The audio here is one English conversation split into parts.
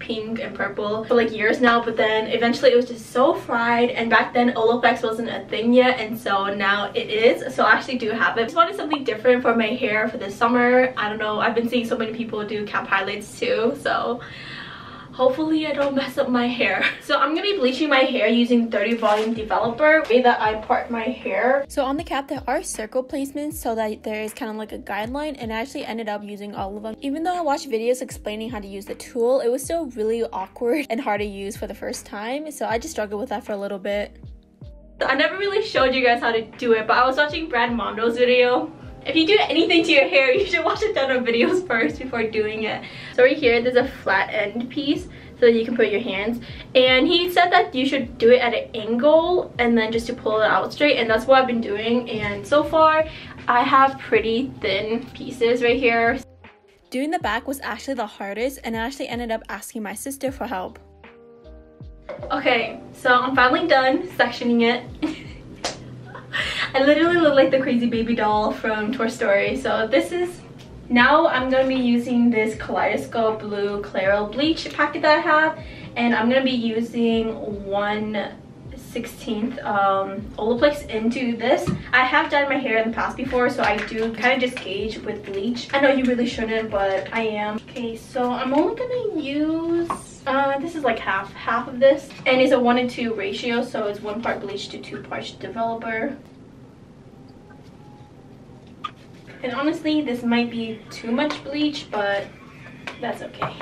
pink and purple for like years now, but then eventually it was just so fried, and back then Olaplex wasn't a thing yet, and so now it is. So I actually do have it. I just wanted something different for my hair for this summer. I don't know, I've been seeing so many people do cap highlights too, so hopefully I don't mess up my hair. So I'm gonna be bleaching my hair using 30 volume developer, the way that I part my hair. So on the cap there are circle placements so that there is kind of like a guideline, and I actually ended up using all of them. Even though I watched videos explaining how to use the tool, it was still really awkward and hard to use for the first time, so I just struggled with that for a little bit. I never really showed you guys how to do it, but I was watching Brad Mondo's video. If you do anything to your hair, you should watch a ton of videos first before doing it. So right here, there's a flat end piece so that you can put your hands. And he said that you should do it at an angle and then just to pull it out straight. And that's what I've been doing. And so far, I have pretty thin pieces right here. Doing the back was actually the hardest, and I actually ended up asking my sister for help. Okay, so I'm finally done sectioning it. I literally look like the crazy baby doll from Toy Story. So this is, now I'm going to be using this Kaleidoscope Blue Clairol bleach packet that I have, and I'm going to be using 1/16 Olaplex into this. I have dyed my hair in the past before, so I do kind of just gauge with bleach. I know you really shouldn't, but I am. Okay, so I'm only going to use this is like half of this, and it's a 1:2 ratio, so it's 1 part bleach to 2 parts developer. And honestly, this might be too much bleach, but that's okay.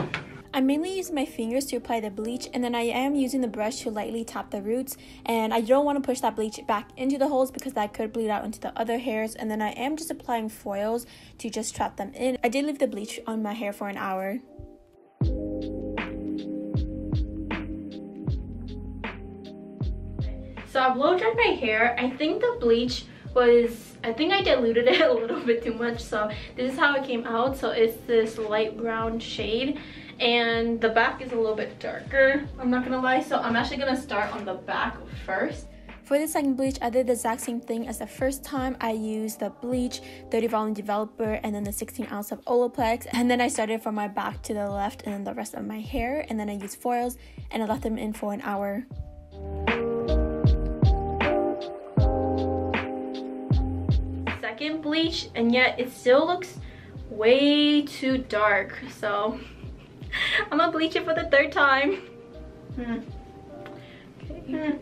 I mainly use my fingers to apply the bleach, and then I am using the brush to lightly tap the roots, and I don't want to push that bleach back into the holes because that could bleed out into the other hairs. And then I am just applying foils to just trap them in. I did leave the bleach on my hair for an hour. So I blow dried my hair. I think the bleach was, I think I diluted it a little bit too much, so this is how it came out. So it's this light brown shade, and the back is a little bit darker, I'm not gonna lie. So I'm actually gonna start on the back first. For the second bleach, I did the exact same thing as the first time. I used the bleach, 30 volume developer, and then the 16 ounce of Olaplex, and then I started from my back to the left and then the rest of my hair, and then I used foils and I left them in for an hour. Second bleach, and yet it still looks way too dark, so I'm gonna bleach it for the third time. Okay.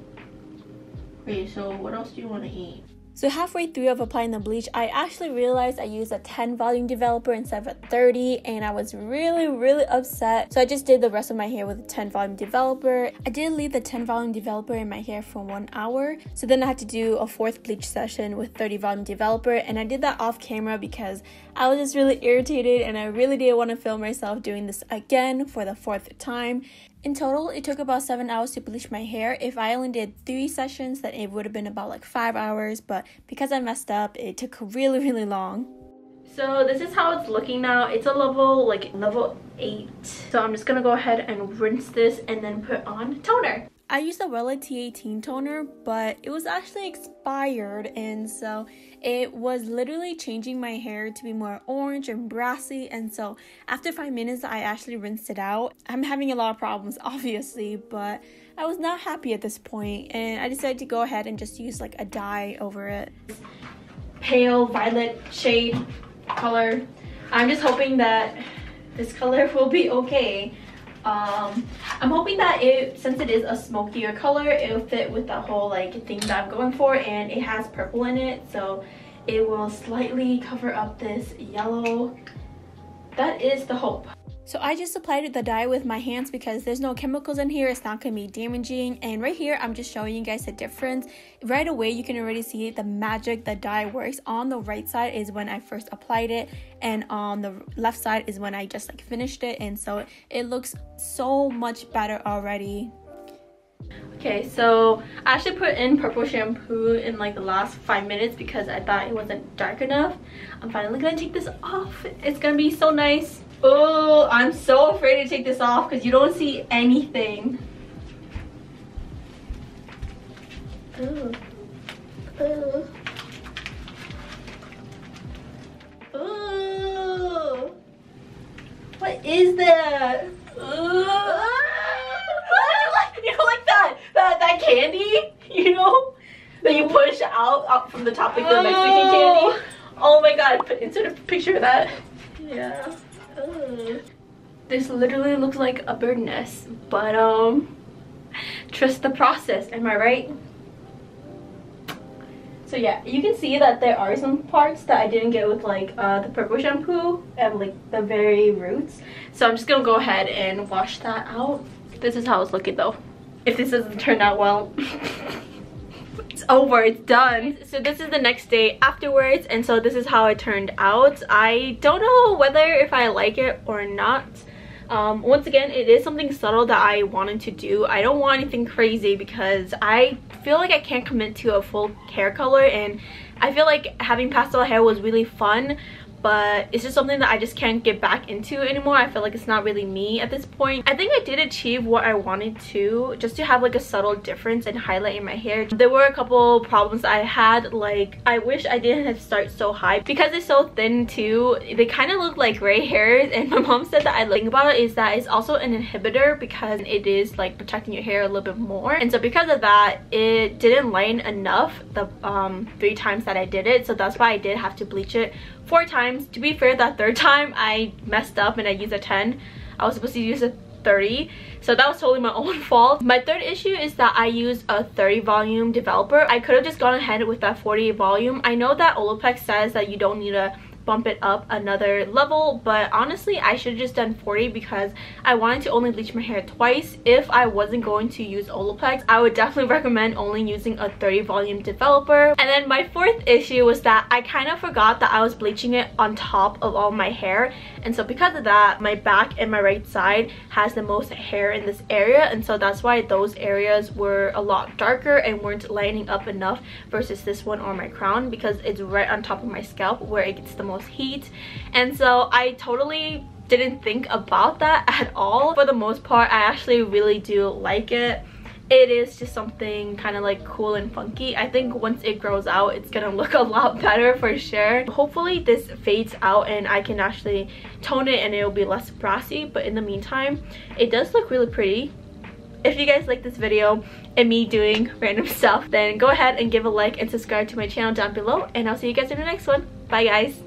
Wait, so what else do you want to eat? So halfway through of applying the bleach, I actually realized I used a 10 volume developer instead of a 30, and I was really upset. So I just did the rest of my hair with a 10 volume developer. I did leave the 10 volume developer in my hair for 1 hour. So then I had to do a 4th bleach session with 30 volume developer, and I did that off camera because I was just really irritated and I really didn't want to film myself doing this again for the 4th time. In total, it took about 7 hours to bleach my hair. If I only did 3 sessions, then it would have been about like 5 hours. But because I messed up, it took really long. So this is how it's looking now. It's a level 8. So I'm just gonna go ahead and rinse this and then put on toner. I used the Wella T18 toner, but it was actually expired, and so it was literally changing my hair to be more orange and brassy, and so after 5 minutes I actually rinsed it out. I'm having a lot of problems obviously, but I was not happy at this point, and I decided to go ahead and just use like a dye over it. Pale violet shade color. I'm just hoping that this color will be okay. I'm hoping that since it is a smokier color, it'll fit with the whole like theme that I'm going for, and it has purple in it, so it will slightly cover up this yellow. That is the hope. So I just applied the dye with my hands because there's no chemicals in here. It's not going to be damaging. And right here, I'm just showing you guys the difference. Right away, you can already see the magic the dye works. On the right side is when I first applied it, and on the left side is when I just like finished it. And so it looks so much better already. Okay, so I actually put in purple shampoo in like the last 5 minutes because I thought it wasn't dark enough. I'm finally gonna take this off. It's gonna be so nice. Oh, I'm so afraid to take this off because you don't see anything. Ooh. Ooh. Ooh. What is that? Ooh. from the topic of Mexican candy. Oh my god, insert a picture of that. Yeah. This literally looks like a bird nest, but trust the process, am I right? So yeah, you can see that there are some parts that I didn't get with like the purple shampoo and like the very roots. So I'm just gonna go ahead and wash that out. This is how it's looking though. If this doesn't turn out well, it's over, it's done. So this is the next day afterwards, and so this is how it turned out. I don't know whether if I like it or not. Once again, it is something subtle that I wanted to do. I don't want anything crazy because I feel like I can't commit to a full hair color, and I feel like having pastel hair was really fun, but it's just something that I just can't get back into anymore. I feel like it's not really me at this point. I think I did achieve what I wanted to, just to have like a subtle difference and highlight in my hair. There were a couple problems I had, like I wish I didn't have start so high because it's so thin too. They kind of look like gray hairs, and my mom said that I think about it is that it's also an inhibitor because it is like protecting your hair a little bit more. And so because of that, it didn't lighten enough the 3 times that I did it, so that's why I did have to bleach it 4 times. To be fair, that 3rd time I messed up and I used a 10. I was supposed to use a 30, so that was totally my own fault. My 3rd issue is that I used a 30 volume developer. I could have just gone ahead with that 40 volume. I know that Olaplex says that you don't need to bump it up another level, but honestly I should have just done 40 because I wanted to only bleach my hair twice. If I wasn't going to use Olaplex, I would definitely recommend only using a 30 volume developer. And then my 4th issue was that I kind of forgot that I was bleaching it on top of all my hair, and so because of that, my back and my right side has the most hair in this area, and so that's why those areas were a lot darker and weren't lining up enough versus this one or my crown, because it's right on top of my scalp where it gets the most heat. And so I totally didn't think about that at all. For the most part, I actually really do like it. It is just something kind of like cool and funky. I think once it grows out, it's gonna look a lot better for sure. Hopefully this fades out and I can actually tone it and it will be less brassy, but in the meantime, it does look really pretty. If you guys like this video and me doing random stuff, then go ahead and give a like and subscribe to my channel down below, and I'll see you guys in the next one. Bye guys.